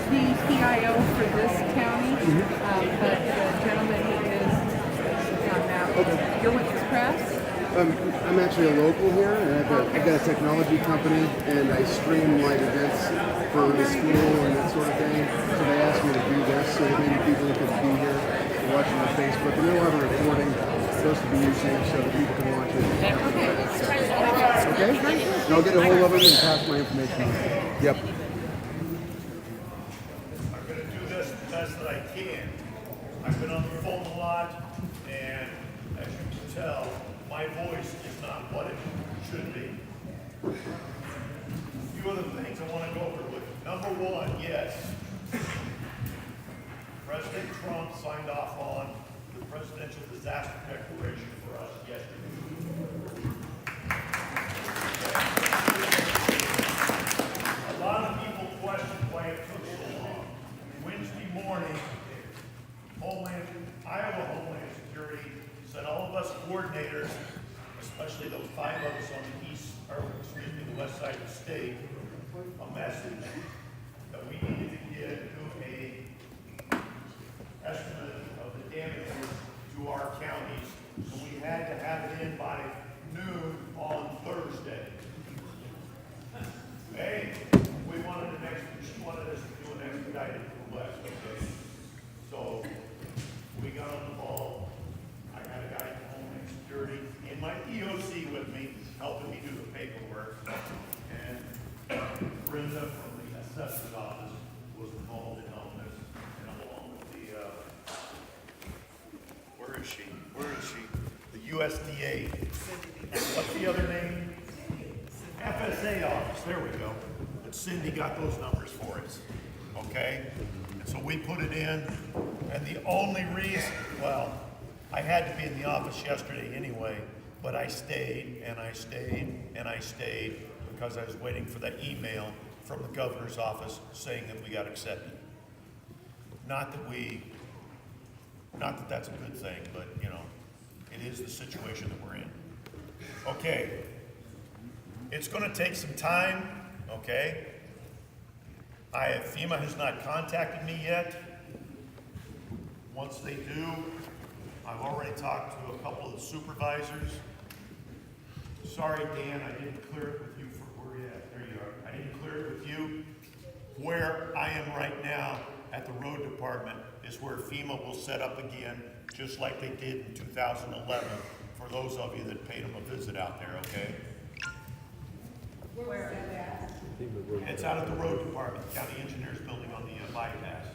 the CIO for this county, but the gentleman is on that. Okay. You're with Express? I'm actually a local here, and I've got a technology company, and I stream live events for the school and that sort of thing. So they asked me to do this, so that maybe people could be here watching on Facebook. And they'll have a recording supposed to be YouTube so that people can watch it. Okay? And I'll get a hold of them and pass my information on. Yep. I'm going to do this the best that I can. I've been on the phone a lot, and as you can tell, my voice is not what it should be. A few other things I want to go over with you. Number one, yes, President Trump signed off on the Presidential Disaster Declaration for us yesterday. A lot of people question why it took so long. Wednesday morning, Iowa Homeland Security sent all of us coordinators, especially the 5 of us on the west side of the state, a message that we needed to get to a estimate of the damages to our counties. So we had to have it in by noon on Thursday. Hey, she wanted us to do an expedited request, okay? So we got on the ball. I got a guy from Homeland Security in my EOC with me, helping me do the paperwork. And Brenda from the assessor's office was involved in all this, and along with the, where is she? The USDA. What's the other name? FSA office, there we go. But Cindy got those numbers for us, okay? And so we put it in, and the only reason, well, I had to be in the office yesterday anyway, but I stayed, and I stayed, and I stayed, because I was waiting for that email from the governor's office saying that we got accepted. Not that that's a good thing, but, you know, it is the situation that we're in. Okay. It's going to take some time, okay? FEMA has not contacted me yet. Once they do, I've already talked to a couple of the supervisors. Sorry, Dan, I didn't clear it with you for where you at. There you are. I didn't clear it with you. Where I am right now at the road department is where FEMA will set up again, just like they did in 2011, for those of you that paid them a visit out there, okay? Where is that? It's out of the road department, county engineers building on the bypass.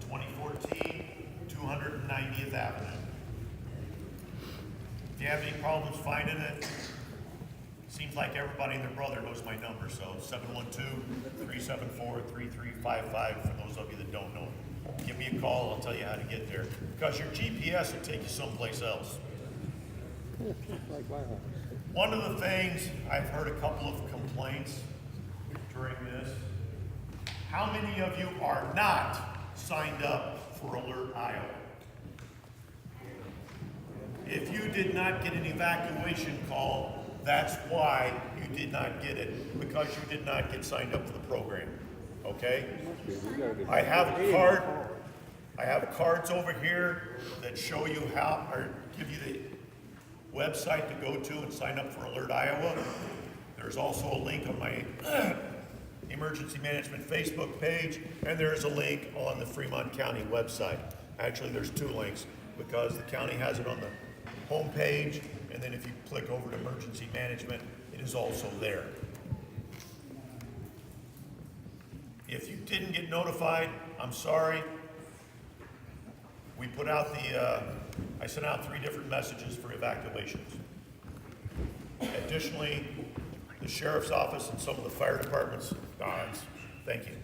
2014, 290th Avenue. If you have any problems finding it, seems like everybody and their brother knows my number, so 712-374-3355 for those of you that don't know it. Give me a call, I'll tell you how to get there. Because your GPS will take you someplace else. One of the things, I've heard a couple of complaints during this. How many of you are not signed up for Alert Iowa? If you did not get an evacuation call, that's why you did not get it, because you did not get signed up for the program, okay? I have a card. I have cards over here that show you how, or give you the website to go to and sign up for Alert Iowa. There's also a link on my Emergency Management Facebook page, and there's a link on the Fremont County website. Actually, there's 2 links, because the county has it on the home page, and then if you click over to Emergency Management, it is also there. If you didn't get notified, I'm sorry. We put out I sent out 3 different messages for evacuations. Additionally, the sheriff's office and some of the fire departments, thank you.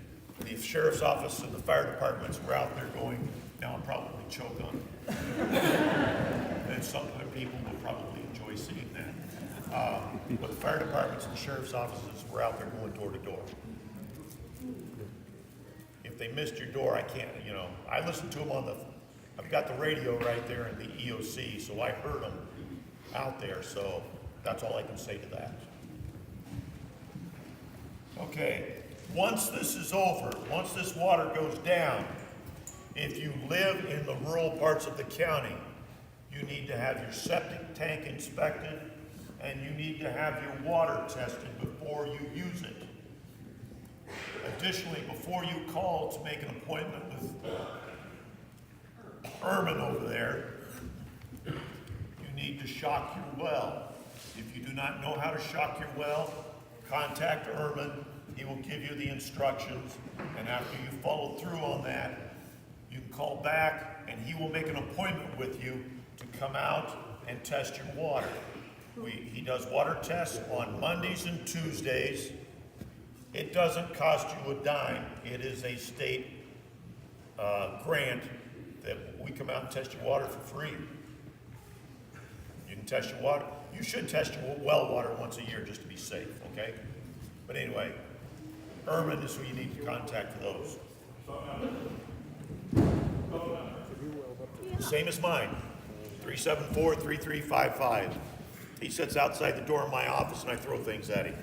The sheriff's office and the fire departments were out there going, now I'm probably choke on it. And some people will probably enjoy seeing that. But the fire departments and the sheriff's offices were out there going door to door. If they missed your door, I can't, I listened to them I've got the radio right there in the EOC, so I heard them out there, so that's all I can say to that. Okay, Once this is over, once this water goes down, if you live in the rural parts of the county, you need to have your septic tank inspected and you need to have your water tested before you use it. Additionally, before you call to make an appointment with Ermin over there, you need to shock your well. If you do not know how to shock your well, contact Ermin. He will give you the instructions, and after you follow through on that, you can call back and he will make an appointment with you to come out and test your water. He does water tests on Mondays and Tuesdays. It doesn't cost you a dime. It is a state grant that we come out and test your water for free. You can test your water. You should test your well water once a year just to be safe, okay? But anyway, Ermin is who you need to contact for those. Same as mine, 374-3355. He sits outside the door of my office and I throw things at him.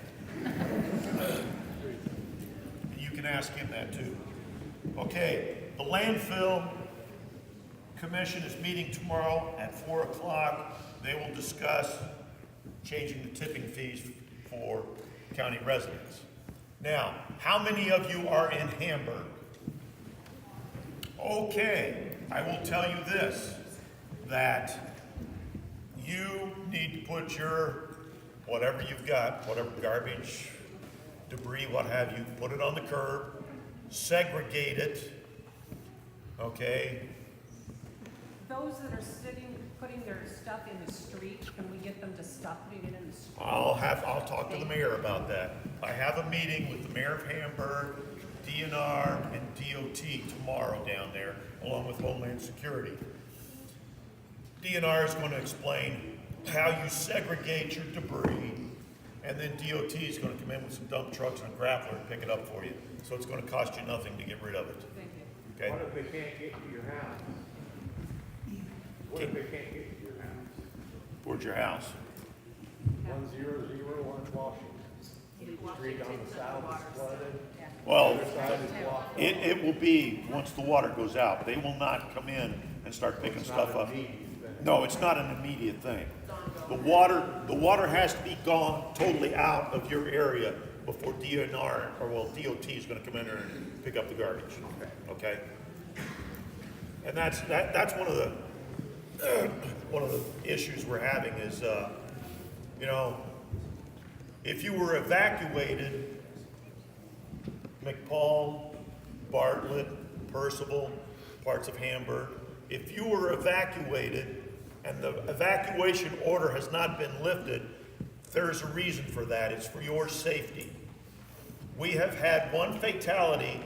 You can ask him that too. Okay, the landfill commission is meeting tomorrow at 4 o'clock. They will discuss changing the tipping fees for county residents. Now, how many of you are in Hamburg? Okay, I will tell you this, that you need to put your, whatever you've got, whatever garbage, debris, what have you, put it on the curb, segregate it, okay? Those that are putting their stuff in the street, can we get them to stop putting it in the street? I'll talk to the mayor about that. I have a meeting with the mayor of Hamburg, DNR, and DOT tomorrow down there, along with Homeland Security. DNR is going to explain how you segregate your debris, and then DOT is going to come in with some dump trucks and a grappler and pick it up for you. So it's going to cost you nothing to get rid of it. Thank you. Okay? What if they can't get to your house? What if they can't get to your house? Where's your house? 1001 Washington. Street on the south is flooded. Well, The other side is blocked. it will be once the water goes out. They will not come in and start picking stuff up. No, it's not an immediate thing. The water has to be gone totally out of your area before DNR, or well, DOT is going to come in there and pick up the garbage. Okay? And that's one of the issues we're having is, you know, if you were evacuated, McPaul, Bartlett, Percival, parts of Hamburg, if you were evacuated and the evacuation order has not been lifted, there's a reason for that. It's for your safety. We have had one fatality,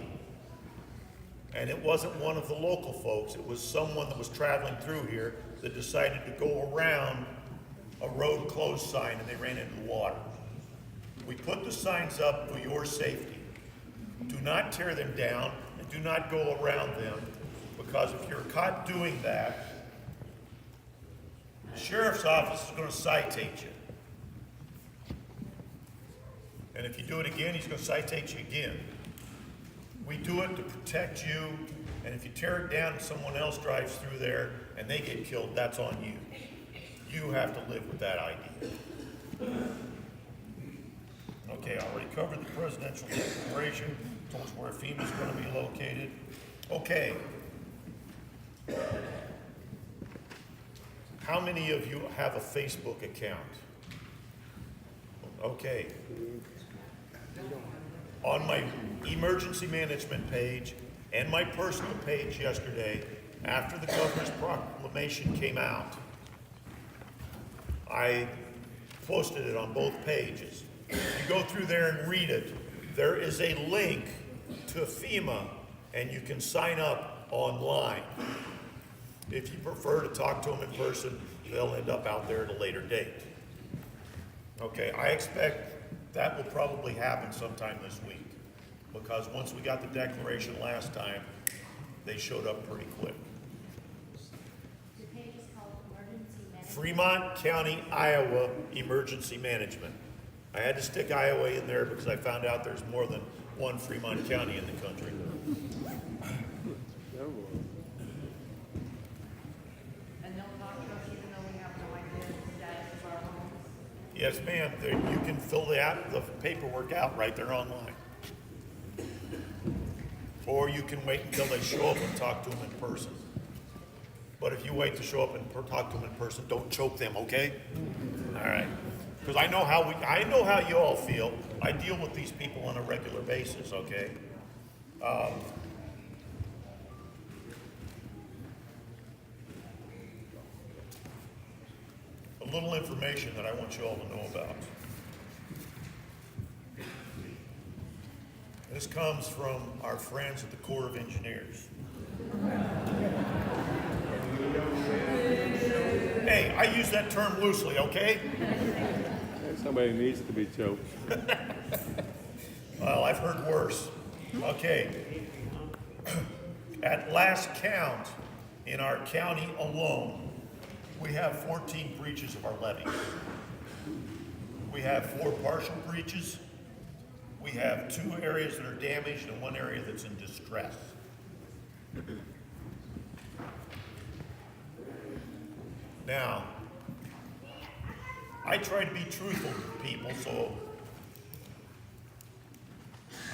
and it wasn't one of the local folks. It was someone that was traveling through here that decided to go around a road closed sign and they ran into the water. We put the signs up for your safety. Do not tear them down and do not go around them, because if you're caught doing that, the sheriff's office is going to citate you. And if you do it again, he's going to citate you again. We do it to protect you, and if you tear it down and someone else drives through there and they get killed, that's on you. You have to live with that idea. Okay, I already covered the presidential declaration, told us where FEMA's going to be located. Okay. How many of you have a Facebook account? Okay. On my emergency management page and my personal page yesterday, after the governor's proclamation came out, I posted it on both pages. If you go through there and read it, there is a link to FEMA and you can sign up online. If you prefer to talk to them in person, they'll end up out there at a later date. Okay, I expect that will probably happen sometime this week, because once we got the declaration last time, they showed up pretty quick. The page is called Emergency Management. Fremont County, Iowa Emergency Management. I had to stick Iowa in there because I found out there's more than one Fremont County in the country. And they'll talk to us even though we have no idea the status of our homes. Yes, ma'am, you can fill the paperwork out right there online. Or you can wait until they show up and talk to them in person. But if you wait to show up and talk to them in person, don't choke them, okay? All right. Because I know how you all feel. I deal with these people on a regular basis, okay? A little information that I want you all to know about. This comes from our friends at the Corps of Engineers. Hey, I use that term loosely, okay? Somebody needs to be choked. Well, I've heard worse. Okay. At last count, in our county alone, we have 14 breaches of our levee. We have 4 partial breaches. We have 2 areas that are damaged and 1 area that's in distress. Now, I try to be truthful to people, so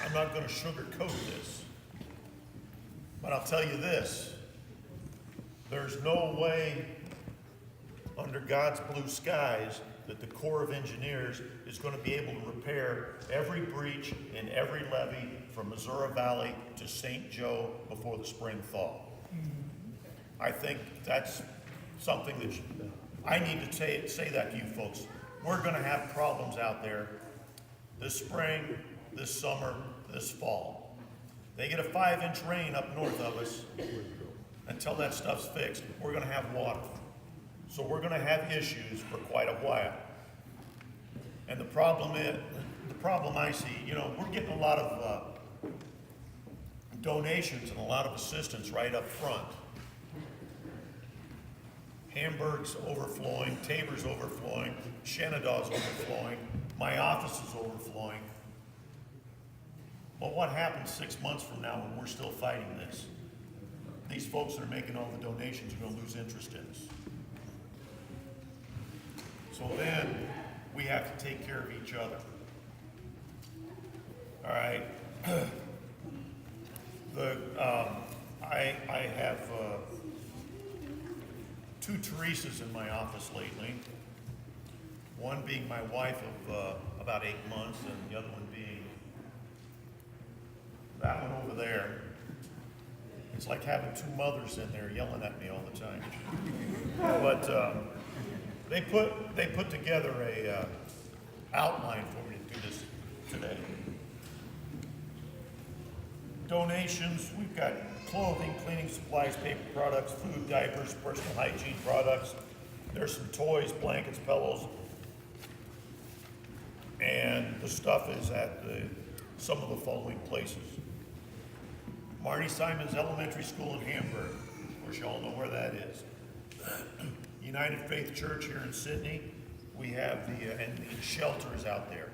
I'm not going to sugarcoat this. But I'll tell you this, there's no way under God's blue skies that the Corps of Engineers is going to be able to repair every breach in every levee from Missouri Valley to St. Joe before the spring thaw. I think that's something that I need to say that to you folks. We're going to have problems out there this spring, this summer, this fall. They get a 5-inch rain up north of us. Until that stuff's fixed, we're going to have water. So we're going to have issues for quite a while. And the problem I see, we're getting a lot of donations and a lot of assistance right up front. Hamburg's overflowing, Tabor's overflowing, Shenandoah's overflowing, my office is overflowing. But what happens 6 months from now when we're still fighting this? These folks that are making all the donations are going to lose interest in us. So then we have to take care of each other. All right. I have 2 Teresas in my office lately. One being my wife of about 8 months, and the other one being that one over there. It's like having 2 mothers in there yelling at me all the time. But they put together a outline for me to do this today. Donations, we've got clothing, cleaning supplies, paper products, food, diapers, personal hygiene products. There's some toys, blankets, pillows. And the stuff is at some of the following places. Marty Simon's Elementary School in Hamburg. Of course, you all know where that is. United Faith Church here in Sydney. We have and the shelter is out there.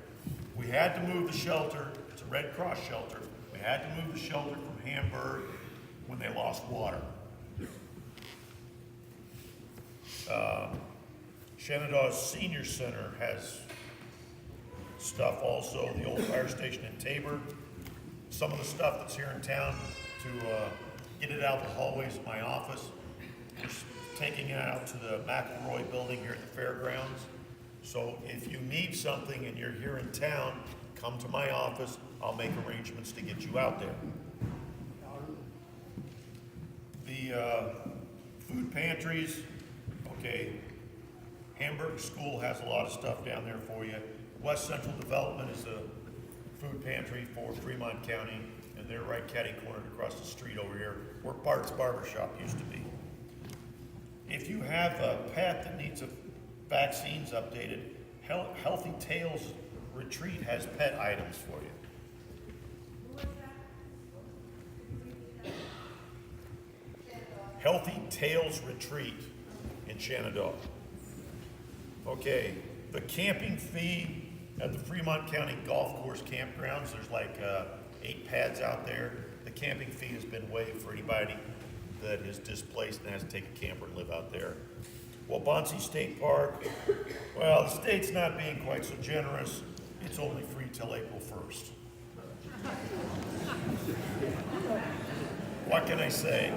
We had to move the shelter. It's a Red Cross shelter. We had to move the shelter from Hamburg when they lost water. Shenandoah's Senior Center has stuff also. The old fire station in Tabor. Some of the stuff that's here in town to get it out the hallways of my office. Just taking it out to the McElroy building here at the fairgrounds. So if you need something and you're here in town, come to my office. I'll make arrangements to get you out there. The food pantries, okay. Hamburg School has a lot of stuff down there for you. West Central Development is a food pantry for Fremont County, and they're right catty-cornered across the street over here, where Bart's Barbershop used to be. If you have a pet that needs vaccines updated, Healthy Tales Retreat has pet items for you. Healthy Tales Retreat in Shenandoah. Okay, the camping fee at the Fremont County Golf Course campgrounds, there's like 8 pads out there. The camping fee has been waived for anybody that is displaced and has to take a camper and live out there. Waubonsee State Park, well, the state's not being quite so generous. It's only free till April 1st. What can I say?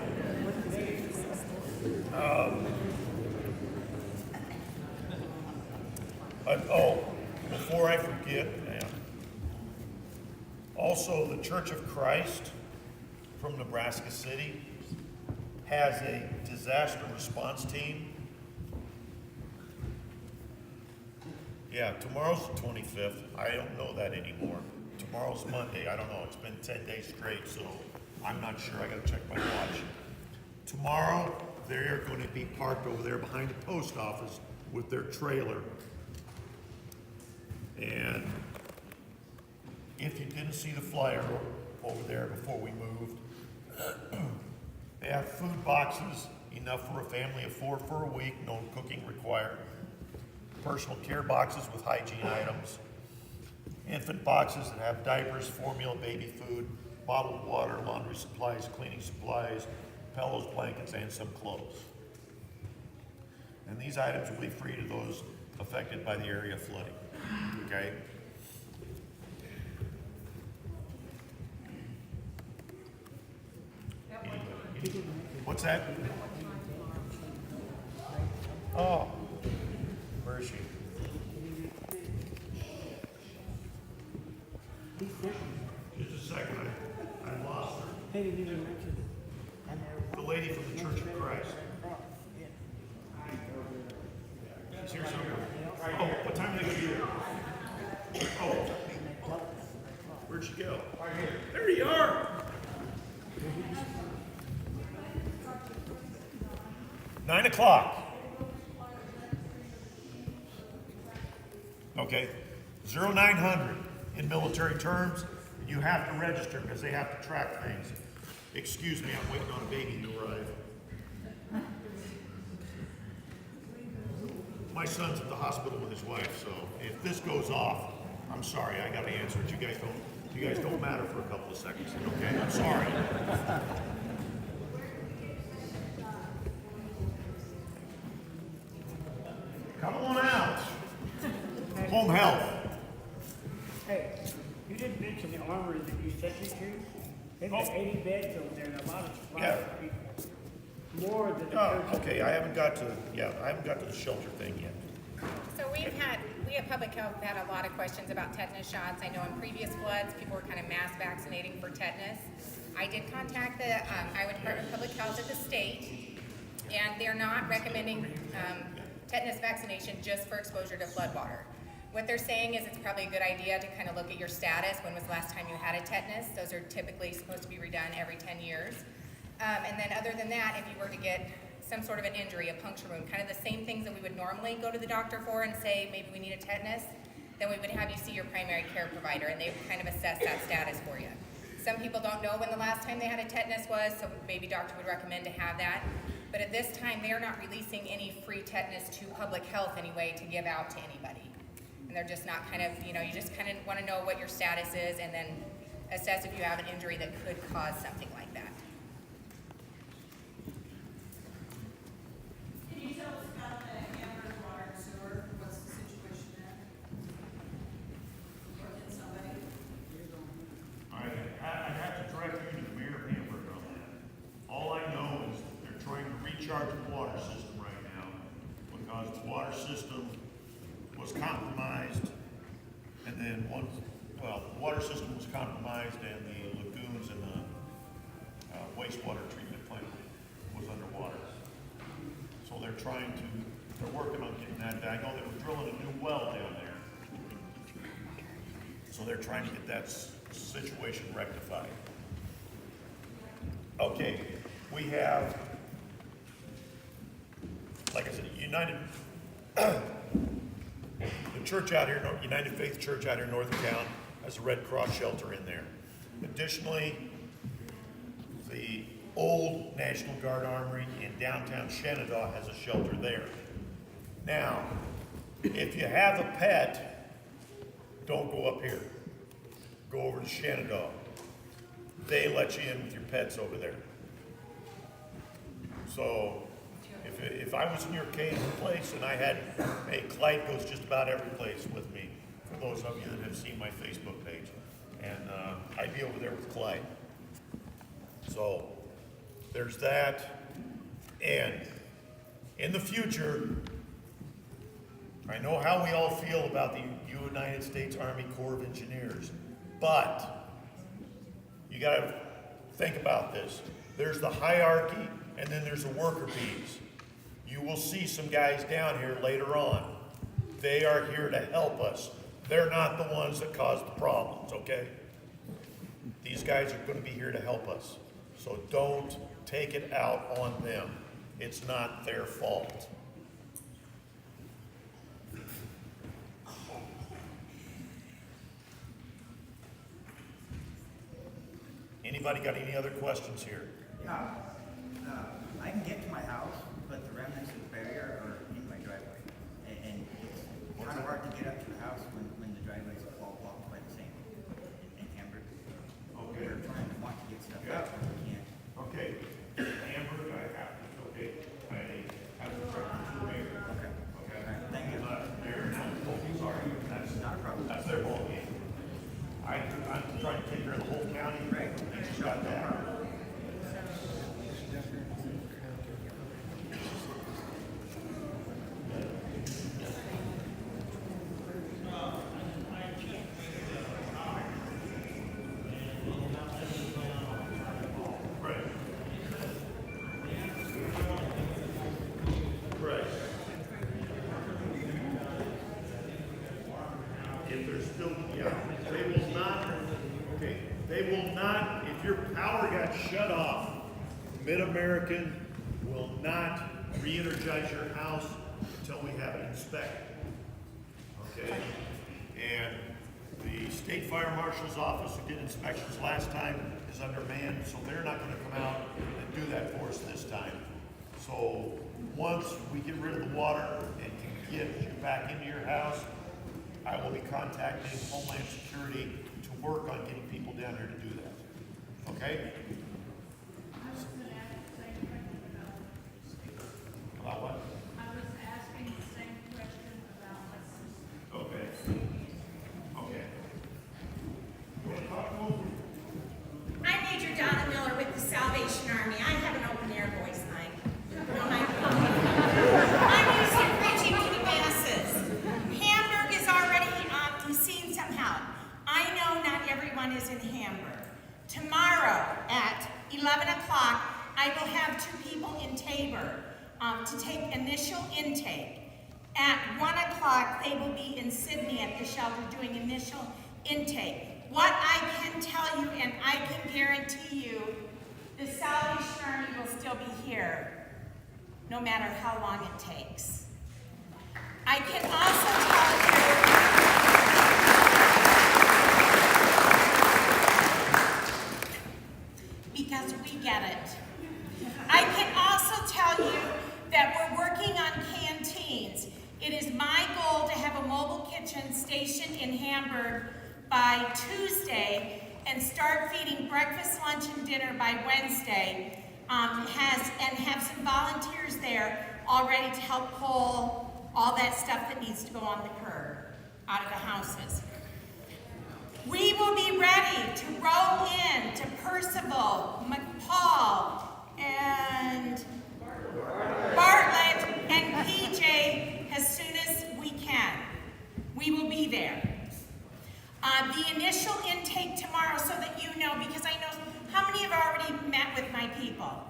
Before I forget, also the Church of Christ from Nebraska City has a disaster response team. Yeah, tomorrow's the 25th. I don't know that anymore. Tomorrow's Monday. I don't know. It's been 10 days straight, so I'm not sure. I gotta check my watch. Tomorrow, they're going to be parked over there behind the post office with their trailer. And if you didn't see the flyer over there before we moved, they have food boxes, enough for a family of 4 for a week, no cooking required. Personal care boxes with hygiene items. Infant boxes that have diapers, formula, baby food, bottled water, laundry supplies, cleaning supplies, pillows, blankets, and some clothes. And these items will be free to those affected by the area flooding. Okay? What's that? Oh, where is she? Just a second, I lost her. The lady from the Church of Christ. She's here somewhere. Oh, what time did she get? Oh, where'd she go? There you are. 9 o'clock. Okay, 0900 in military terms, you have to register because they have to track things. Excuse me, I'm waiting on a baby to arrive. My son's at the hospital with his wife, so if this goes off, I'm sorry, I gotta answer it. You guys don't matter for a couple of seconds, okay? I'm sorry. Come on out. Home health. Hey, you didn't mention the armory that you sent me to. They've got 80 beds over there and a lot of supplies for people. More than the church. Okay, I haven't got to the shelter thing yet. So we at Public Health had a lot of questions about tetanus shots. I know in previous floods, people were kind of mass vaccinating for tetanus. I did contact the Iowa Department of Public Health at the state, and they're not recommending tetanus vaccination just for exposure to floodwater. What they're saying is it's probably a good idea to kind of look at your status. When was the last time you had a tetanus? Those are typically supposed to be redone every 10 years. And then other than that, if you were to get some sort of an injury, a puncture wound, kind of the same things that we would normally go to the doctor for and say maybe we need a tetanus, then we would have you see your primary care provider and they would kind of assess that status for you. Some people don't know when the last time they had a tetanus was, so maybe doctor would recommend to have that. But at this time, they are not releasing any free tetanus to public health anyway to give out to anybody. And they're just not kind of, you just kind of want to know what your status is and then assess if you have an injury that could cause something like that. Can you tell us about the Amber's water and sewer? What's the situation there? Or can somebody? I have to direct you to the mayor of Hamburg on that. All I know is they're trying to recharge the water system right now because the water system was compromised, and then the water system was compromised and the lagoons and the wastewater treatment plant was underwater. So they're working on getting that. I know they were drilling a new well down there. So they're trying to get that situation rectified. Okay, we have, like I said, the church out here, United Faith Church out here north of town, has a Red Cross shelter in there. Additionally, the old National Guard Armory in downtown Shenandoah has a shelter there. Now, if you have a pet, don't go up here. Go over to Shenandoah. they let you in with your pets over there. So if I was in your place and I had, hey, Clyde goes just about every place with me, for those of you that have seen my Facebook page. And I'd be over there with Clyde. So there's that. And in the future, I know how we all feel about the United States Army Corps of Engineers, but you gotta think about this. There's the hierarchy, and then there's the worker bees. You will see some guys down here later on. They are here to help us. They're not the ones that cause the problems, okay? These guys are gonna be here to help us. So don't take it out on them. It's not their fault. Anybody got any other questions here? Yeah, I can get to my house, but the remnants of the barrier are in my driveway. And it's kind of hard to get up to the house when the driveway's all blocked by the same in Hamburg. Okay. We're trying to want to get stuff out, but we can't. Okay. Amber, I have to, okay, I have to correct the mayor. Okay. Okay. All right, thank you. Mayor, no, sorry, that's Not a problem. That's their ball game. I'm trying to take care of the whole county. Right. And she's got that. Right. Right. If there's still, yeah, they will not, okay, they will not, if your power got shut off, Mid-American will not re-energize your house until we have it inspected. Okay? And the state fire marshal's office who did inspections last time is undermanned, so they're not gonna come out and do that for us this time. So once we get rid of the water and can get you back into your house, I will be contacting Homeland Security to work on getting people down there to do that. Okay? I was gonna ask the same question about. About what? I was asking the same question about lessons. Okay. Okay. You wanna talk to them? I'm Major Donna Miller with the Salvation Army. I have an open air voice line. I'm used to preaching to the masses. Hamburg is already seen somehow. I know not everyone is in Hamburg. Tomorrow at 11 o'clock, I will have 2 people in Tabor to take initial intake. At 1 o'clock, they will be in Sydney at the shelter doing initial intake. What I can tell you, and I can guarantee you, the Salvation Army will still be here, no matter how long it takes. I can also tell you, because we get it. I can also tell you that we're working on canteens. It is my goal to have a mobile kitchen stationed in Hamburg by Tuesday and start feeding breakfast, lunch, and dinner by Wednesday. Have some volunteers there all ready to help pull all that stuff that needs to go on the curb out of the houses. We will be ready to roll in to Percival, McPaul, and Bartlett and PJ as soon as we can. We will be there. The initial intake tomorrow, so that you know, because I know how many have already met with my people.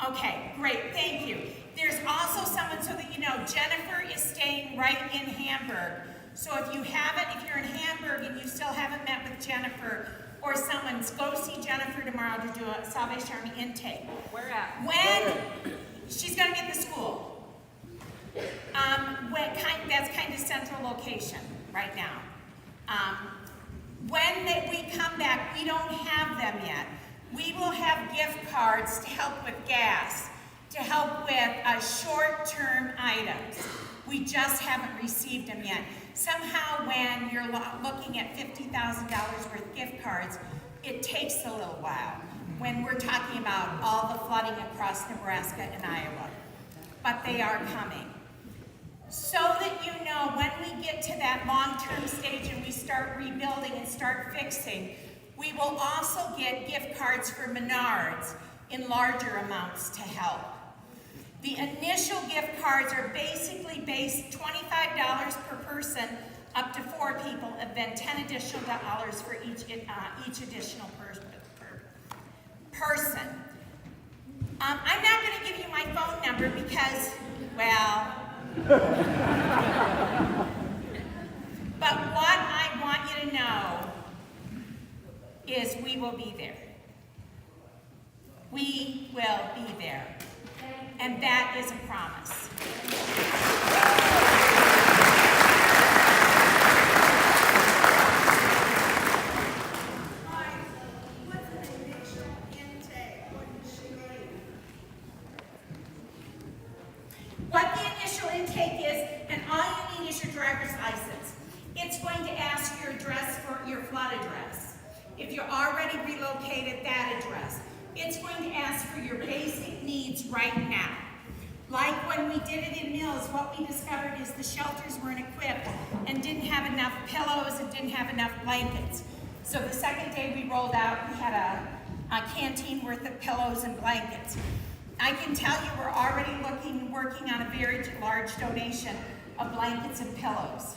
Okay, great, thank you. There's also someone, so that you know, Jennifer is staying right in Hamburg. So if you haven't, if you're in Hamburg and you still haven't met with Jennifer or someone, go see Jennifer tomorrow to do a Salvation Army intake. Where at? When she's gonna be at the school. That's kind of central location right now. When we come back, we don't have them yet. We will have gift cards to help with gas, to help with short-term items. We just haven't received them yet. Somehow when you're looking at $50,000 worth of gift cards, it takes a little while when we're talking about all the flooding across Nebraska and Iowa. But they are coming. So that you know, when we get to that long-term stage and we start rebuilding and start fixing, we will also get gift cards for Menards in larger amounts to help. The initial gift cards are basically based $25 per person up to 4 people, and then $10 additional dollars for each additional person. I'm not going to give you my phone number because, well, but what I want you to know is we will be there. We will be there. And that is a promise. What the initial intake is, and all you need is your driver's license. It's going to ask your address for your flood address. If you're already relocated, that address. It's going to ask for your basic needs right now. Like when we did it in Mills, what we discovered is the shelters weren't equipped and didn't have enough pillows and didn't have enough blankets. So the second day we rolled out, we had a canteen worth of pillows and blankets. I can tell you we're already working on a very large donation of blankets and pillows.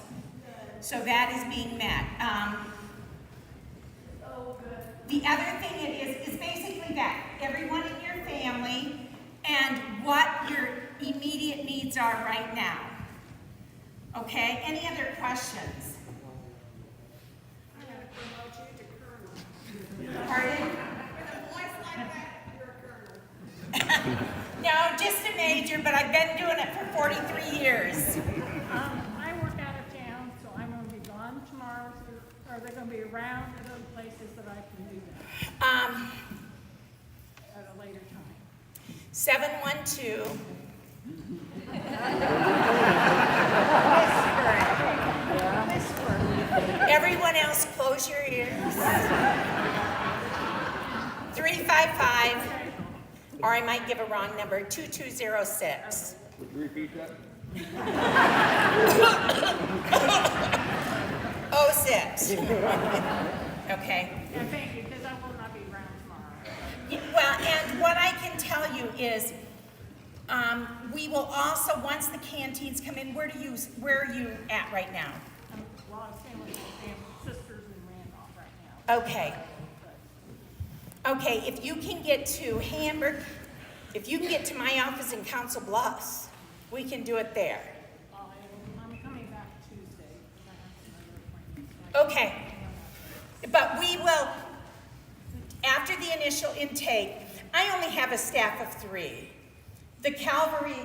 So that is being met. The other thing it is basically that. Everyone in your family and what your immediate needs are right now. Okay, any other questions? I'm gonna promote you to colonel. Pardon? With a voice like that, you're a colonel. No, just a major, but I've been doing it for 43 years. I work out of town, so I'm gonna be gone tomorrow. So are they gonna be around at other places that I can do that at a later time? 712. Everyone else, close your ears. 355, or I might give a wrong number, 2206. Would you repeat that? 06. Okay. Yeah, thank you, because I will not be around tomorrow. Well, and what I can tell you is, we will also, once the canteens come in, where are you at right now? Well, I'm staying with my sisters in Randolph right now. Okay. Okay, if you can get to Hamburg, if you can get to my office in Council Bluffs, we can do it there. I'm coming back Tuesday. I have some other appointments. Okay. But we will, after the initial intake, I only have a staff of 3. The Calvary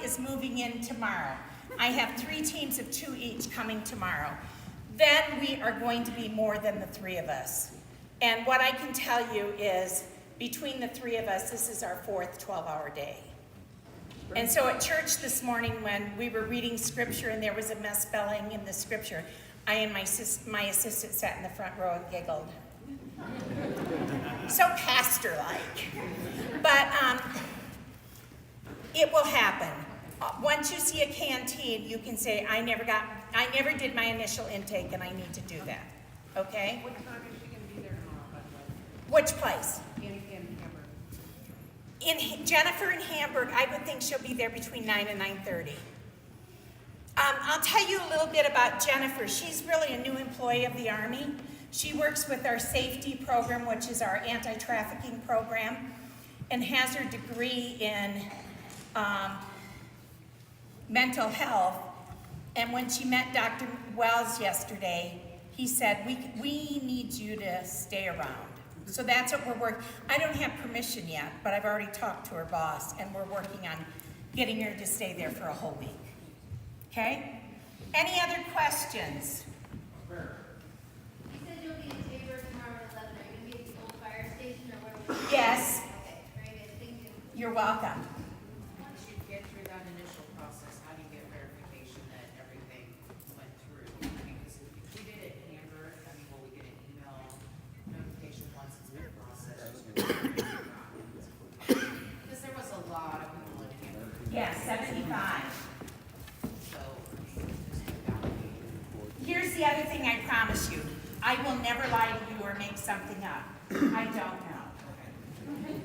is moving in tomorrow. I have 3 teams of 2 each coming tomorrow. Then we are going to be more than the 3 of us. And what I can tell you is, between the 3 of us, this is our 4th 12-hour day. And so at church this morning, when we were reading scripture and there was a misspelling in the scripture, I and my assistant sat in the front row and giggled. So pastor-like. But it will happen. Once you see a canteen, you can say, I never did my initial intake and I need to do that. Okay? What time is she gonna be there tomorrow, by the way? Which place? In Hamburg. Jennifer in Hamburg, I would think she'll be there between 9 and 9:30. I'll tell you a little bit about Jennifer. She's really a new employee of the Army. She works with our safety program, which is our anti-trafficking program, and has her degree in mental health. And when she met Dr. Wells yesterday, he said, we need you to stay around. So that's what we're working. I don't have permission yet, but I've already talked to her boss, and we're working on getting her to stay there for a whole week. Okay? Any other questions? You said you'll be in Tabor tomorrow at 11. Are you going to be at the old fire station or what? Yes. Okay, very good. Thank you. You're welcome. Once you get through that initial process, how do you get verification that everything went through? Because if we did it in Hamburg, will we get an email Because there was a lot of people in here, Yeah, 75. so just about. Here's the other thing I promise you. I will never lie to you or make something up. I don't know.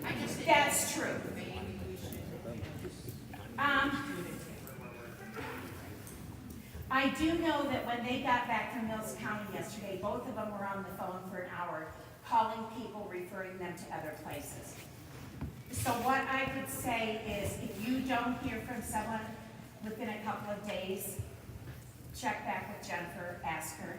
I just think That's true. maybe we should. I do know that when they got back from Mills County yesterday, both of them were on the phone for an hour, calling people, referring them to other places. So what I would say is, if you don't hear from someone within a couple of days, check back with Jennifer, ask her.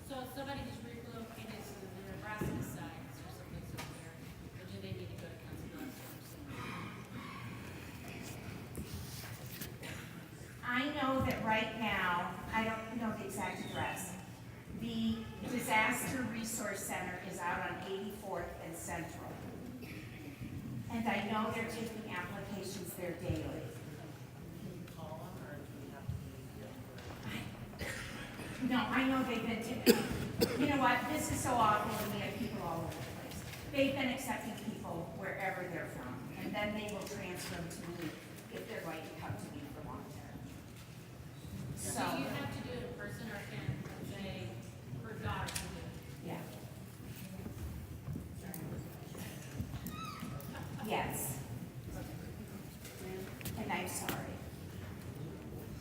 So if somebody is relocated to the Nebraska side, is there someplace over there, or do they need to go to Council Bluffs or somewhere? I know that right now, I don't know the exact address, the Disaster Resource Center is out on 84th and Central. And I know they're taking applications there daily. No, I know they've been, you know what, this is so awful when we have people all over the place. They've been accepting people wherever they're from, and then they will transfer them to me if they're going to come to me for long term. So you have to do it in person, or can they, her daughter can do it? Yeah. Yes. And I'm sorry.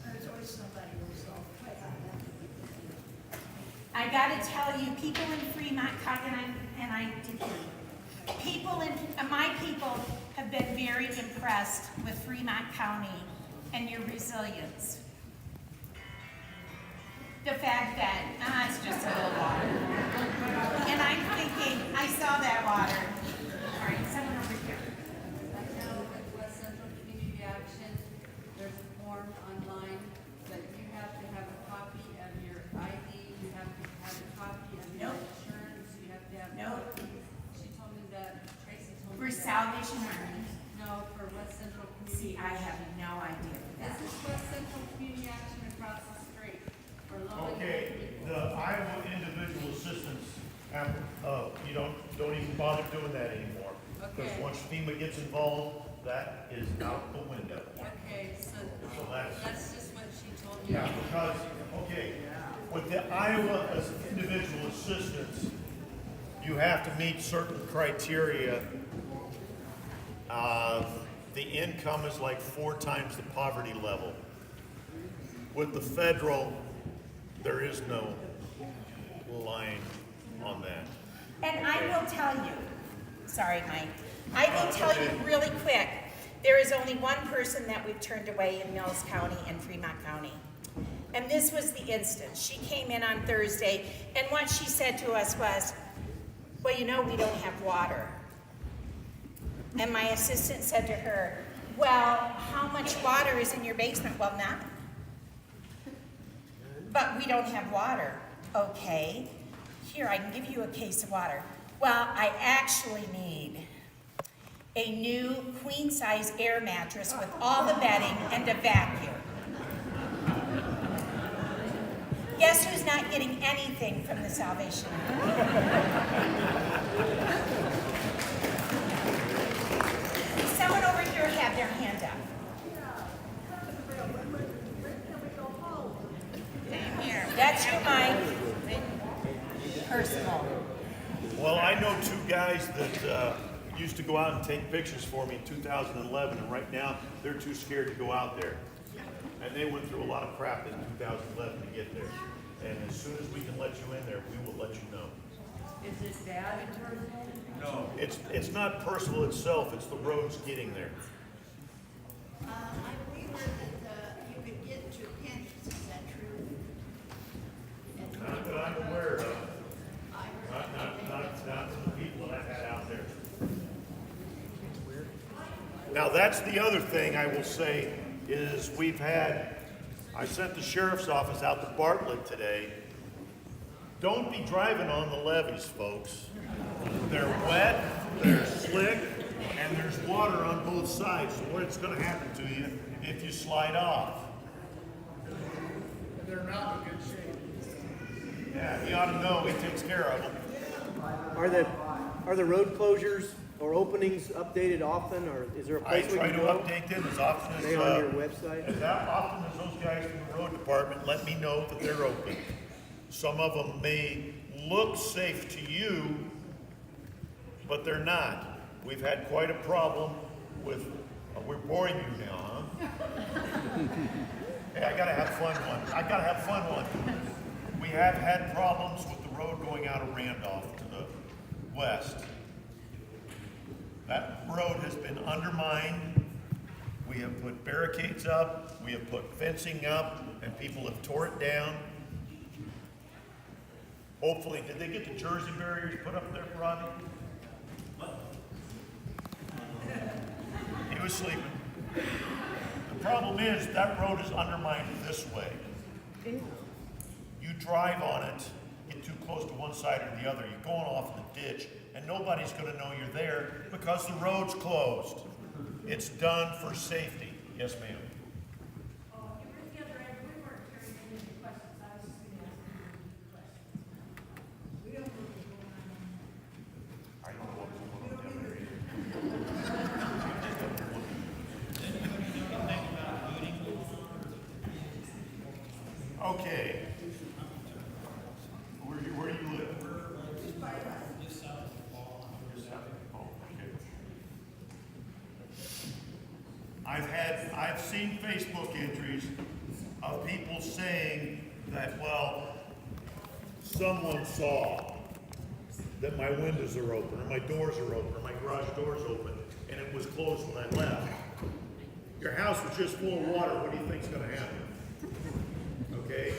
There's always somebody who's all quick on that. I gotta tell you, people in Fremont County, and I did hear you. People in, my people have been very impressed with Fremont County and your resilience. The fact that, it's just a little water. And I'm thinking, I saw that water. All right, someone over here. I know with West Central Community Action, there's a form online that you have to have a copy of your ID, you have to have a copy of your Nope. insurance, you have to have. Nope. She told me that, Tracy told For me that. Salvation Army. No, for West Central Community. See, I have no idea what that This is. is West Central Community Action across the street. For low Okay, income the Iowa Individual Assistance, you don't even bother doing that anymore. Because Okay. once FEMA gets involved, that is out the window. Okay, so that's- that's just what she told me. Yeah, because, okay, with the Iowa Individual Assistance, you have to meet certain criteria. The income is like 4 times the poverty level. With the federal, there is no line on that. And I will tell you, sorry, Mike, I will tell you really quick, there is only one person that we've turned away in Mills County and Fremont County. And this was the instance. She came in on Thursday, and what she said to us was, well, you know, we don't have water. And my assistant said to her, well, how much water is in your basement? Well, none. But we don't have water. Okay, here, I can give you a case of water. Well, I actually need a new queen-size air mattress with all the bedding and a vacuum. Guess who's not getting anything from the Salvation Army? Someone over here had their hand up. That's you, Mike. Personal. Well, I know 2 guys that used to go out and take pictures for me in 2011, and right now they're too scared to go out there. And they went through a lot of crap in 2011 to get there. And as soon as we can let you in there, we will let you know. Is it bad in Percival? No. It's not Percival itself, it's the roads getting there. I believe that you could get to Pinch, is that true? Not that I'm aware of. Not from the people that I've had out there. Now, that's the other thing I will say is I sent the sheriff's office out to Bartlett today. Don't be driving on the levees, folks. They're wet, they're slick, and there's water on both sides. So what's going to happen to you if you slide off? They're not in good shape. Yeah, he ought to know. He takes care of them. Are the Are the road closures or openings updated often, or is there a I place we try can to go? update them as often as, They on your website? as often as those guys from the road department let me know that they're open. Some of them may look safe to you, but they're not. We've had quite a problem with, we're boring you now, huh? Hey, I gotta have fun one. We have had problems with the road going out of Randolph to the west. That road has been undermined. We have put barricades up, we have put fencing up, and people have tore it down. Hopefully, did they get the Jersey barriers put up there, Rodney? He was sleeping. The problem is that road is undermined this way. You drive on it, get too close to one side or the other, you're going off in the ditch, and nobody's gonna know you're there because the road's closed. It's done for safety. Yes, ma'am. I don't know what was going on down there. Okay. Where do you live? Oh, okay. I've seen Facebook entries of people saying that, well, someone saw that my windows are open, or my doors are open, or my garage door's open, and it was closed when I left. Your house was just full of water. What do you think's gonna happen? Okay?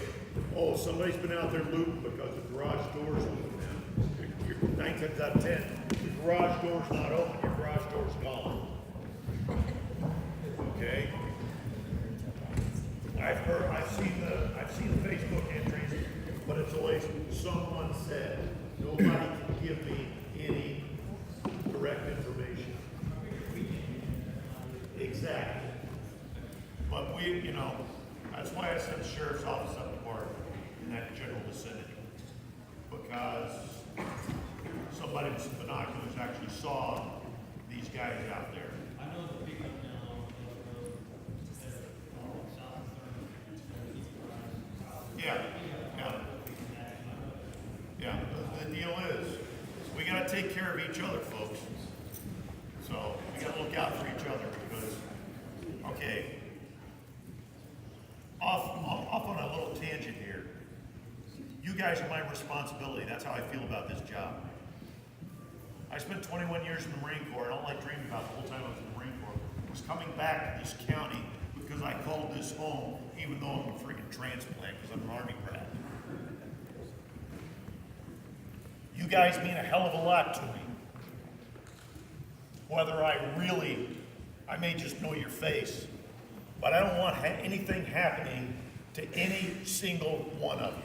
Oh, somebody's been out there looting because the garage door's open now. Your 9 times out of 10, the garage door's not open, your garage door's gone. Okay? I've seen the Facebook entries, but it's always someone said. Nobody can give me any direct information. Exactly. But that's why I sent the sheriff's office up to Mark in that general vicinity. Because somebody with some binoculars actually saw these guys out there. I know the pickup now on the road, south of Yeah. The deal is, we gotta take care of each other, folks. So we gotta look out for each other because, okay, off on a little tangent here. You guys are my responsibility. That's how I feel about this job. I spent 21 years in the Marine Corps, and all I dreamed about the whole time I was in the Marine Corps was coming back to this county because I called this home, even though I'm a freaking transplant because I'm an Army brat. You guys mean a hell of a lot to me. Whether I may just know your face, but I don't want anything happening to any single one of you.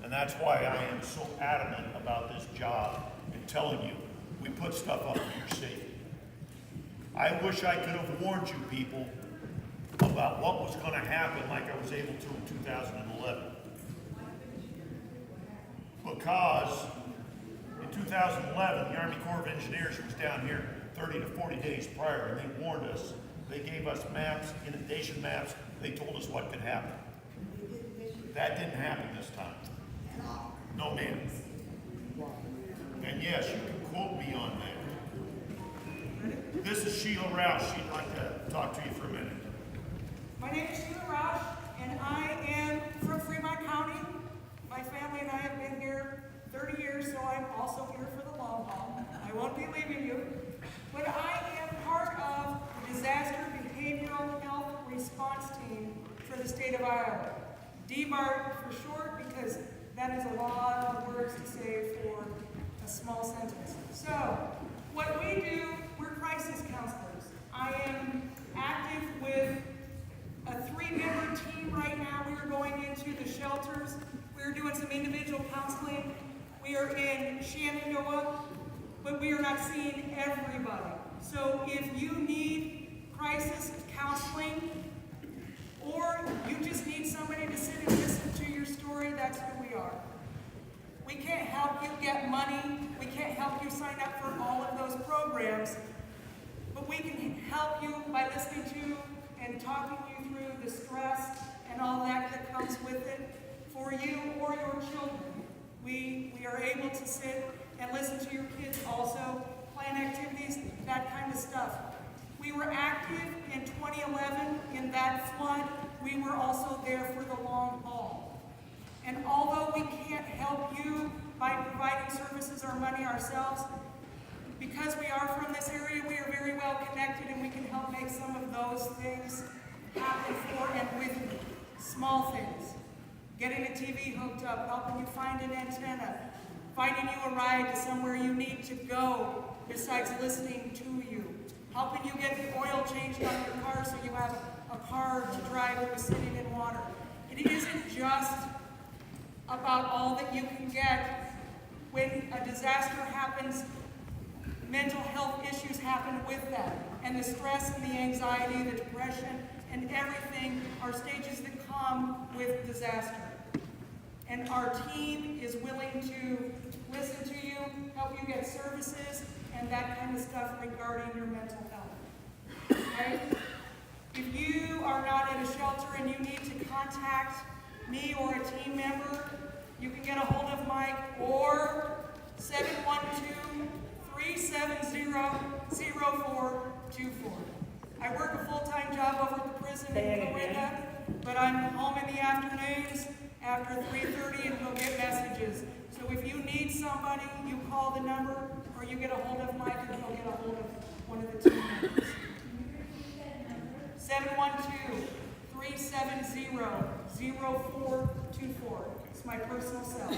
And that's why I am so adamant about this job and telling you, we put stuff up for your safety. I wish I could have warned you people about what was going to happen like I was able to in 2011. Because in 2011, the Army Corps of Engineers was down here 30 to 40 days prior, and they warned us. They gave us maps, inundation maps. They told us what could happen. That didn't happen this time. No, ma'am. And yes, you can quote me on that. This is Sheila Rouse. She'd like to talk to you for a minute. My name is Sheila Rouse, and I am from Fremont County. My family and I have been here 30 years, so I'm also here for the long haul. I won't be leaving you. But I am part of the Disaster Behavioral Health Response Team for the state of Iowa. DBART for short, because that is a lot of words to say for a small sentence. So, what we do, we're crisis counselors. I am active with a 3-member team right now. We are going into the shelters. We are doing some individual counseling. We are in Shenandoah, but we are not seeing everybody. So if you need crisis counseling, or you just need somebody to sit and listen to your story, that's who we are. We can't help you get money. We can't help comes with it for you or your children. We are able to sit and listen to your kids also, plan activities, that kind of stuff. We were active in 2011 in that flood. We were also there for the long haul. And although we can't help you by providing services or money ourselves, because we are from this area, we are very well connected and we can help make some of those things happen for and with you. Small things. Getting a TV hooked up, helping you find an antenna, finding you a ride to somewhere you need to go besides listening to you, helping you get the oil changed on your car so you have a car to drive that was sitting in water. It isn't just about all that you can get. When a disaster happens, mental health issues happen with that. And the stress and the anxiety, the depression, and everything are stages that come with disaster. And our team is willing to listen to you, help you get services, and that kind of stuff regarding your mental health. Okay? If you are not in a shelter and you need to contact me or a team member, you can get a hold of Mike or 712-370-0424. I work a full-time job over at the prison in Corinda, but I'm home in the afternoons after 3:30 and we'll get messages. So if you need somebody, you call the number or you get a hold of Mike and he'll get a hold of one of the team members. 712-370-0424. It's my personal cell.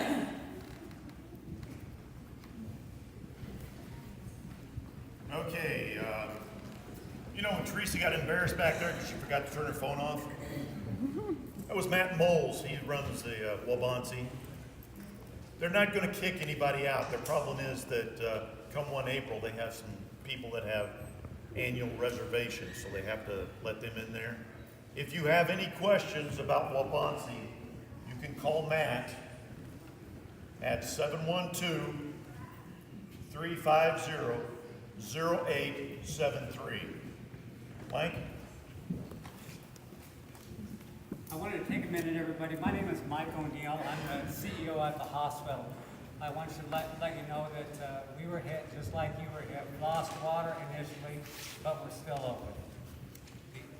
Okay, you know when Teresa got embarrassed back there because she forgot to turn her phone off? That was Matt Moles. He runs the Wabansie. They're not going to kick anybody out. Their problem is that come 1 April, they have some people that have annual reservations, so they have to let them in there. If you have any questions about Wabansie, you can call Matt at 712-350-0873. Mike? I wanted to take a minute, everybody. My name is Mike O'Neill. I'm the CEO at the hospital. I want to let you know that we were hit just like you were hit. We lost water initially, but we're still open.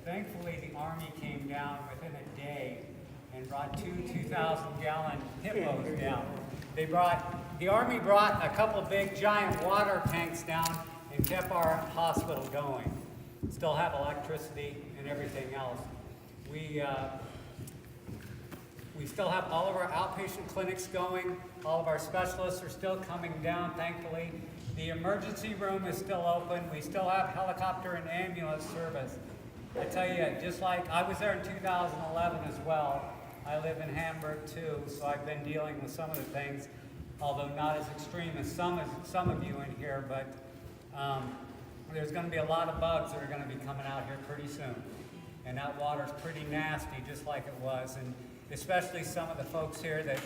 Thankfully, the Army came down within a day and brought 2,000-gallon hippos down. The Army brought a couple big giant water tanks down and kept our hospital going. Still have electricity and everything else. We still have all of our outpatient clinics going. All of our specialists are still coming down, thankfully. The emergency room is still open. We still have helicopter and ambulance service. I tell you, just like I was there in 2011 as well. I live in Hamburg too, so I've been dealing with some of the things, although not as extreme as some of you in here, but there's going to be a lot of bugs that are going to be coming out here pretty soon. And that water's pretty nasty, just like it was. And especially some of the folks here that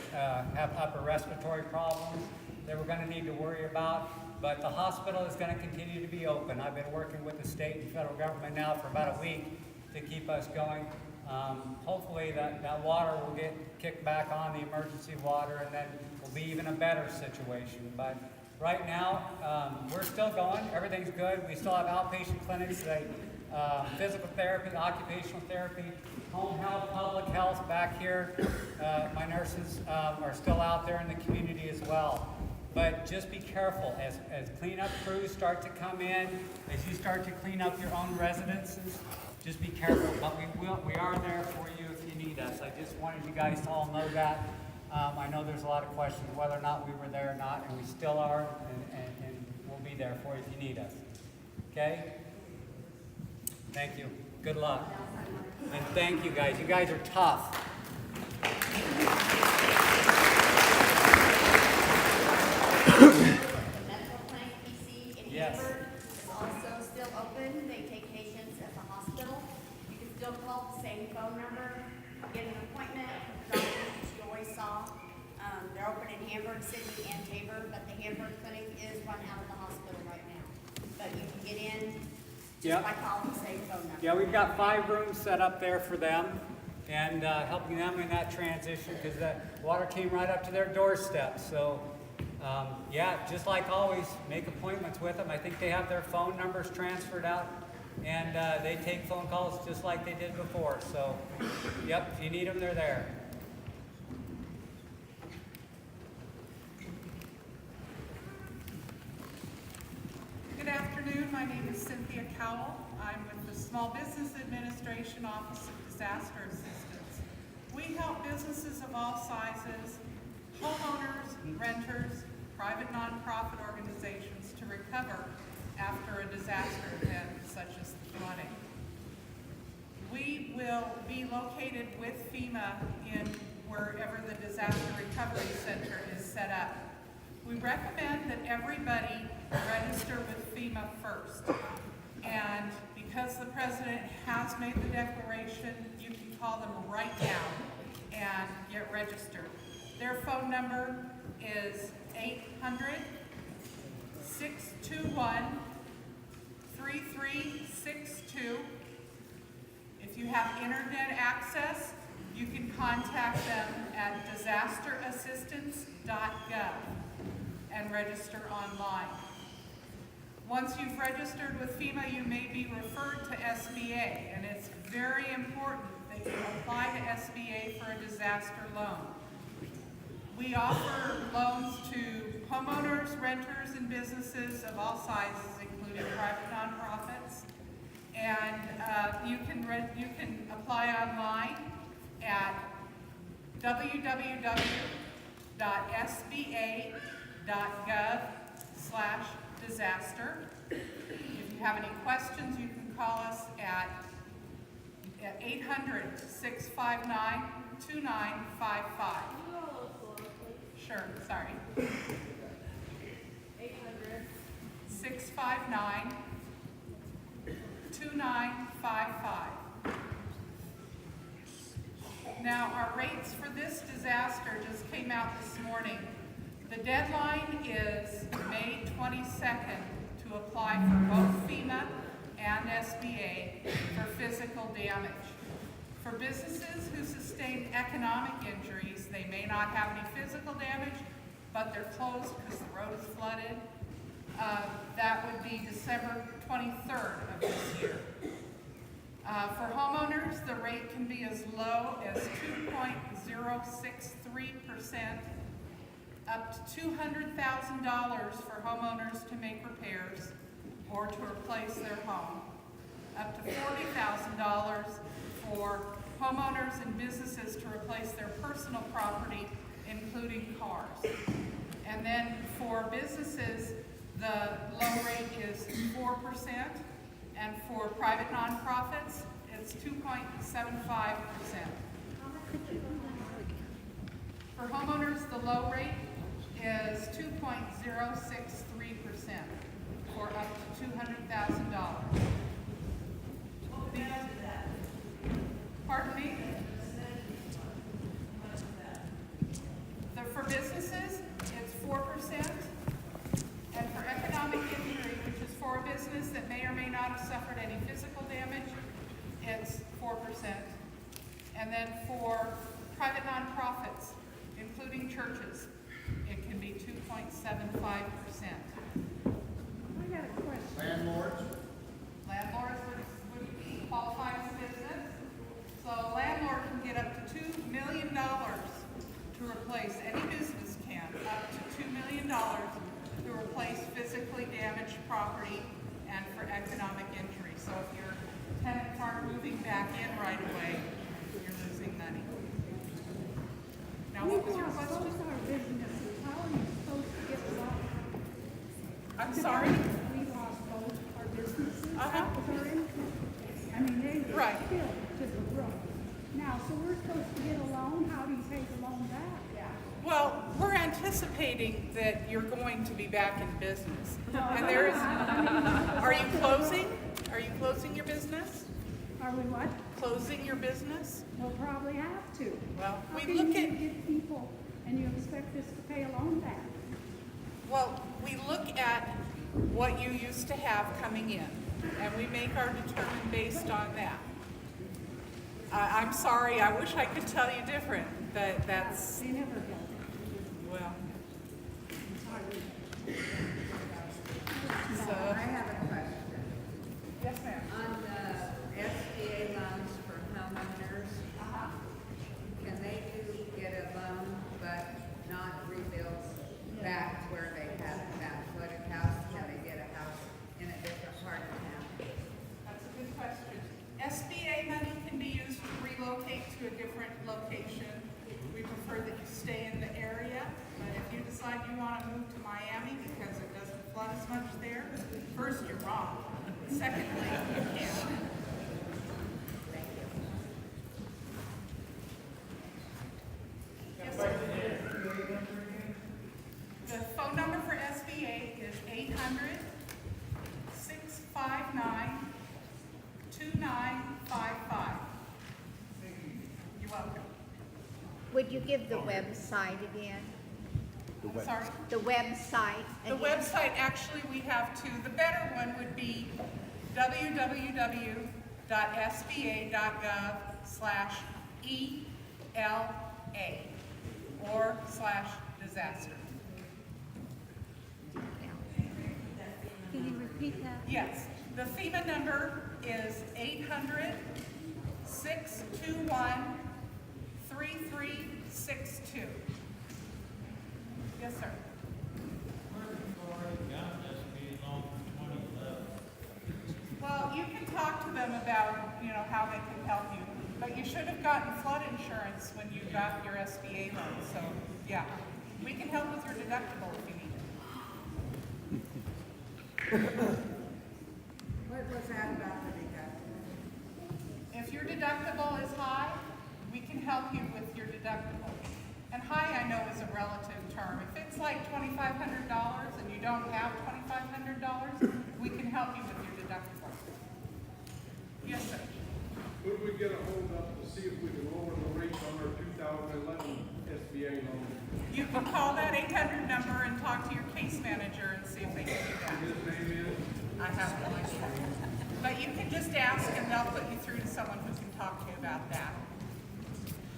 have upper respiratory problems that we're going to need to worry about. But the hospital is going to continue to be open. I've been working with the state and federal government now for about a week to keep us going. Hopefully that water will get kicked back on, the emergency water, and then will be even a better situation. But right now, we're still going. Everything's good. We still have outpatient clinics, physical therapy, occupational therapy, home health, public health back here. My nurses are still out there in the community as well. But just be careful as cleanup crews start to come in, as you start to clean up your own residences, just be careful. But we are there for you if you need us. I just wanted you guys to all know that. I know there's a lot of questions whether or not we were there or not, and we still are, and we'll be there for you if you need us. Okay? Thank you. Good luck. And thank you guys. You guys are tough. Yes. Is also still open. They take patients at the hospital. You can still call the same phone number, get an appointment, doctors you always saw. They're open in Hamburg, Sydney, and Tabor, but the Hamburg clinic is run out of the hospital right now. But you can get in just by calling the same phone number. Yeah, we've got 5 rooms set up there for them. and helping them in that transition because the water came right up to their doorstep. So, yeah, just like always, make appointments with them. I think they have their phone numbers transferred out, and they take phone calls just like they did before. So, yep, if you need them, they're there. Good afternoon. My name is Cynthia Cowell. I'm with the Small Business Administration Office of Disaster Assistance. We help businesses of all sizes, homeowners, renters, private nonprofit organizations to recover after a disaster event such as the flooding. We will be located with FEMA in wherever the Disaster Recovery Center is set up. We recommend that everybody register with FEMA first. And because the President has made the declaration, you can call them right now and get registered. Their phone number is 800-621-3362. If you have internet access, you can contact them at disasterassistance.gov and register online. Once you've registered with FEMA, you may be referred to SBA, and it's very important that you apply to SBA for a disaster loan. We offer loans to homeowners, renters, and businesses of all sizes, including private nonprofits. And you can apply online at www.sba.gov/disaster. If you have any questions, you can call us at 800-659-2955. Sure, sorry. 800-659-2955. Now, our rates for this disaster just came out this morning. The deadline is May 22nd to apply for both FEMA and SBA for physical damage. For businesses who sustained economic injuries, they may not have any physical damage, but they're closed because the road is flooded. That would be December 23rd of this year. For homeowners, the rate can be as low as 2.063%, up to $200,000 for homeowners to make repairs or to replace their home, up to $40,000 for homeowners and businesses to replace their personal property, including cars. And then for businesses, the low rate is 4%, and for private nonprofits, it's 2.75%. For homeowners, the low rate is 2.063% for up to $200,000. Pardon me? For businesses, it's 4%. And for economic injury, which is for a business that may or may not have suffered any physical damage, it's 4%. And then for private nonprofits, including churches, it can be 2.75%. I got a question. Landlords? Landlords would qualify as a business. So a landlord can get up to $2 million to replace, any business can, up to $2 million to replace physically damaged property and for economic injury. So if your tenants aren't moving back in right away, you're losing money. Now, what was your question? Our businesses, how are you supposed to get along? I'm sorry? We lost both our businesses. That was our income. I mean, they were Right. still to the roof. Now, so we're supposed to get a loan. How do you pay the loan back? Well, we're anticipating that you're going to be back in business. No, And no, there's, I are you closing? Are you closing your business? Are we what? Closing your business? We'll probably have to. Well, How we can look you at, get people and you expect us to pay a loan back? well, we look at what you used to have coming in, and we make our determination based on that. I'm sorry, I wish I could tell you different, but that's, They never built it. well, So I have a question. yes, ma'am. On the SBA loans for homeowners, can they get a loan but not rebuild back to where they had that flooded house? Can they get a house in a different part of town? That's a good question. SBA money can be used to relocate to a different location. We prefer that you stay in the area, but if you decide you want to move to Miami because it doesn't flood as much there, first, you're wrong. Secondly, you can. Yes, sir. The phone number for SBA is 800-659-2955. You're welcome. Would you give the website again? I'm sorry. The website The again? website, actually, we have two. The better one would be www.sba.gov/ELA or /disaster. Can you repeat that? Yes, the FEMA number is 800-621-3362. Yes, sir. Well, you can talk to them about, how they can help you, but you should have gotten flood insurance when you got your SBA loan, so, yeah. We can help with your deductible if you need it. What was that about the deductible? If your deductible is high, we can help you with your deductible. And high, I know, is a relative term. If it's like $2,500 and you don't have $2,500, we can help you with your deductible. Yes, sir. Could we get a hold up to see if we can lower the rates on our 2011 SBA loan? You can call that 800 number and talk to your case manager and see if they can do that. His name is? I have no idea. But you can just ask and they'll put you through to someone who can talk to you about that.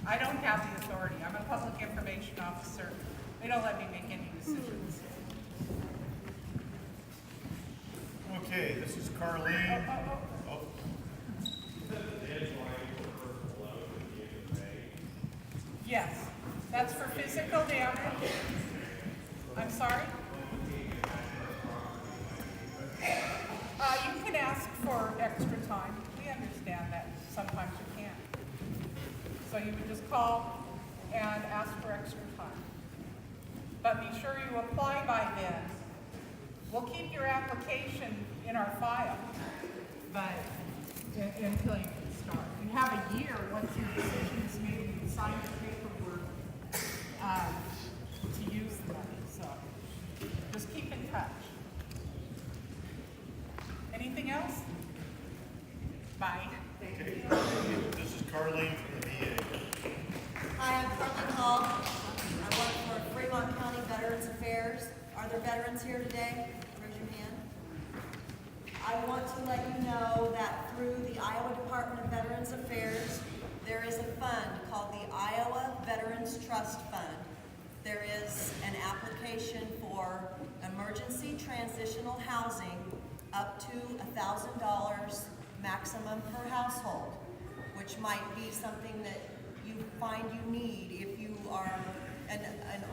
I don't have the authority. I'm a public information officer. They don't let me make any decisions. Okay, this is Carlene. Oh. Yes, that's for physical damage. I'm sorry? You can ask for extra time. We understand that sometimes you can't. So you would just call and ask for extra time. But be sure you apply by then. We'll keep your application in our file, but until you can start. You have a year once your decision is made and you sign the paperwork to use the money. So just keep in touch. Anything else? Bye. Okay. This is Carlene from the VA. Hi, I'm Carlene Hall. I work for Fremont County Veterans Affairs. Are there veterans here today? Raise your hand. I want to let you know that through the Iowa Department of Veterans Affairs, there is a fund called the Iowa Veterans Trust Fund. There is an application for emergency transitional housing up to $1,000 maximum per household, which might be something that you find you need if you are an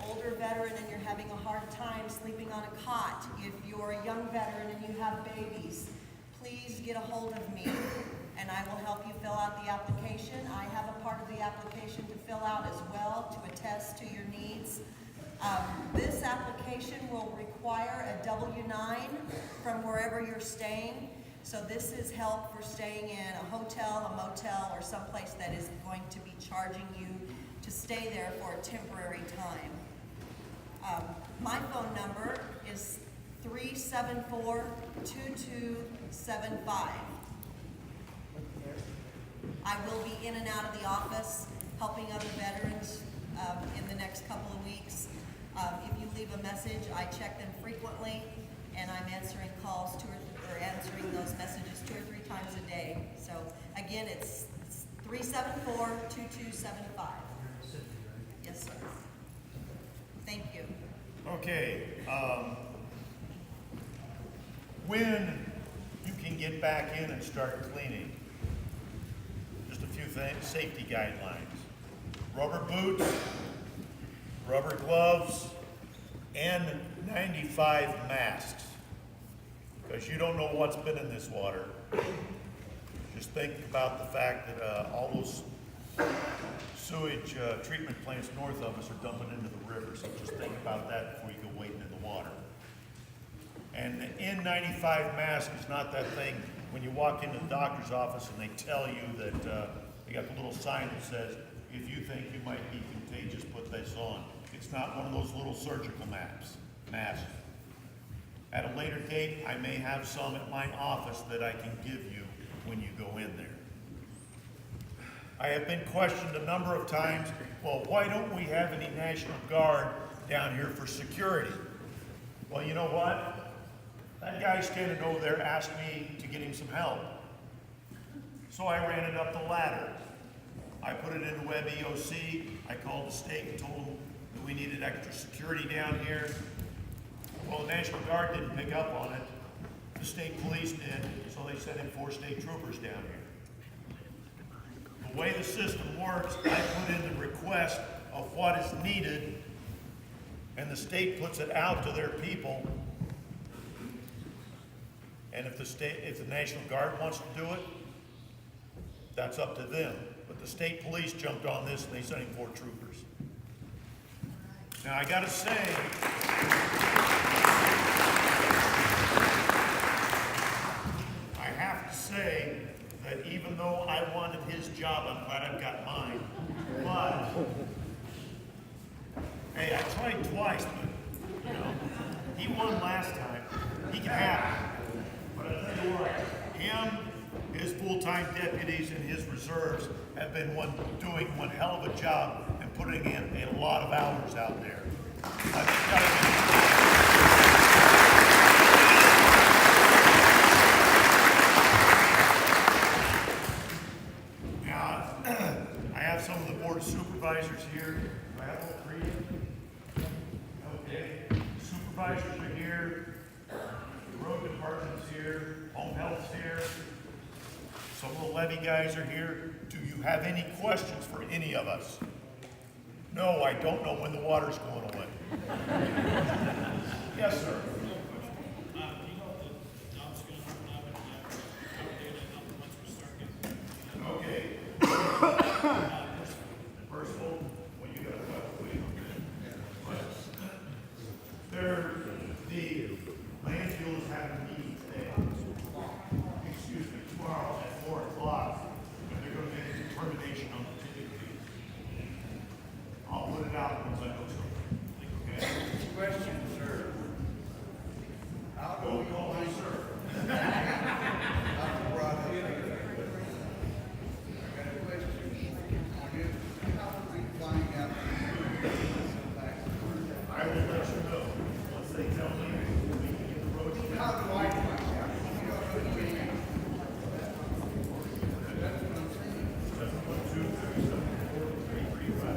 older veteran and you're having a hard time sleeping on a cot. If you're a young veteran and you have babies, please get a hold of me and I will help you fill out the application. I have a part of the application to fill out as well to attest to your needs. This application will require a W-9 from wherever you're staying. So this is help for staying in a hotel, a motel, or someplace that is going to be charging you to stay there for a temporary time. My phone number is 374-2275. I will be in and out of the office helping other veterans in the next couple of weeks. If you leave a message, I check them frequently, and I'm answering calls answering those messages 2 or 3 times a day. So again, it's 374-2275. Yes, sir. Thank you. Okay, when you can get back in and start cleaning, just a few things, safety guidelines. Rubber boots, rubber gloves, N95 masks, because you don't know what's been in this water. Just think about the fact that all those sewage treatment plants north of us are dumping into the river, so just think about that before you go wading in the water. And the N95 mask is not that thing when you walk into the doctor's office and they tell you that they got the little sign that says, if you think you might be contagious, put this on. It's not one of those little surgical masks. At a later date, I may have some at my office that I can give you when you go in there. I have been questioned a number of times, well, why don't we have any National Guard down here for security? Well, you know what? That guy standing over there asked me to get him some help. So I ran it up the ladder. I put it in the web EOC. I called the state and told them that we needed extra security down here. Well, the National Guard didn't pick up on it. The state police did, so they sent in 4 state troopers down here. The way the system works, I put in the request of what is needed, and the state puts it out to their people. And if the National Guard wants to do it, that's up to them. But the state police jumped on this and they sent in 4 troopers. Now I gotta say, I have to say that even though I wanted his job, I'm glad I've got mine. But, hey, I tried twice, but, you know, he won last time. He can have it. But I tell you what, him, his full-time deputies, and his reserves have been doing one hell of a job and putting in a lot of hours out there. Now, I have some of the board of supervisors here. Do I have all 3? Okay. Supervisors are here. The road department's here. Home health's here. Some of the levy guys are here. Do you have any questions for any of us? No, I don't know when the water's going away. Yes, sir. Okay. First of all, well, you got to wait on that. The landfill is having a meeting today. Excuse me, tomorrow at 4 o'clock, and they're going to make a determination on the ticket fee. I'll put it out once I know something. Okay? Question, sir. How do we call my sir? I will let you know once they tell me we can get the road. How do I find out? That's 1, 2, 3, 7, 4, 3, 3, 5, 5.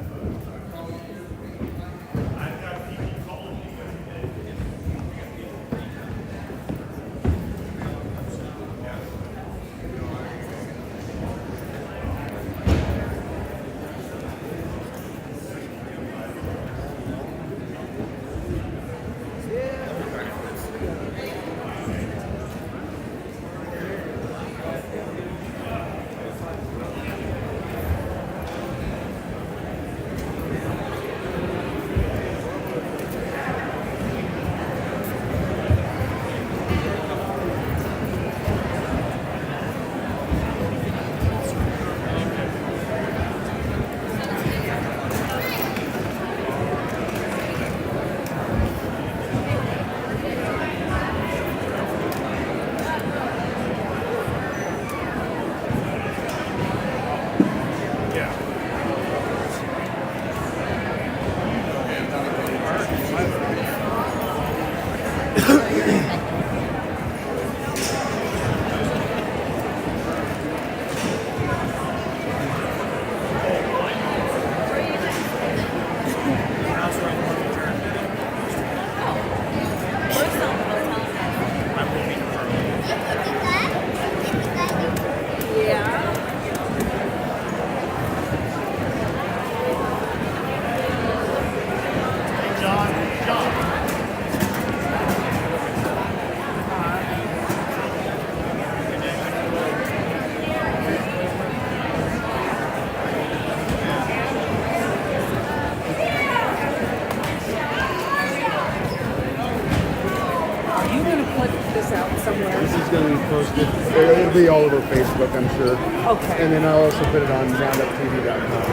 somewhere? This is going to be posted. It'll be all over Facebook, I'm sure. Okay. And then I'll also put it on rounduptv.com.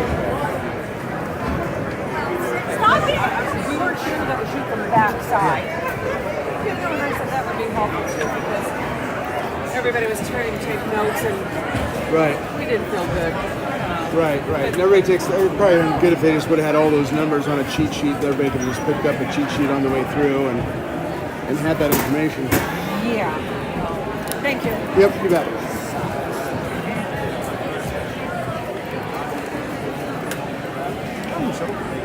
Stop it! We weren't sure that we shoot from the back side. You know, and I said that would be helpful too because everybody was trying to take notes and Right. we didn't feel good. Right. And everybody takes, it would probably been good if they just would have had all those numbers on a cheat sheet. Everybody could have just picked up a cheat sheet on the way through and had that information. Yeah. Thank you. Yep, you bet. Oh, so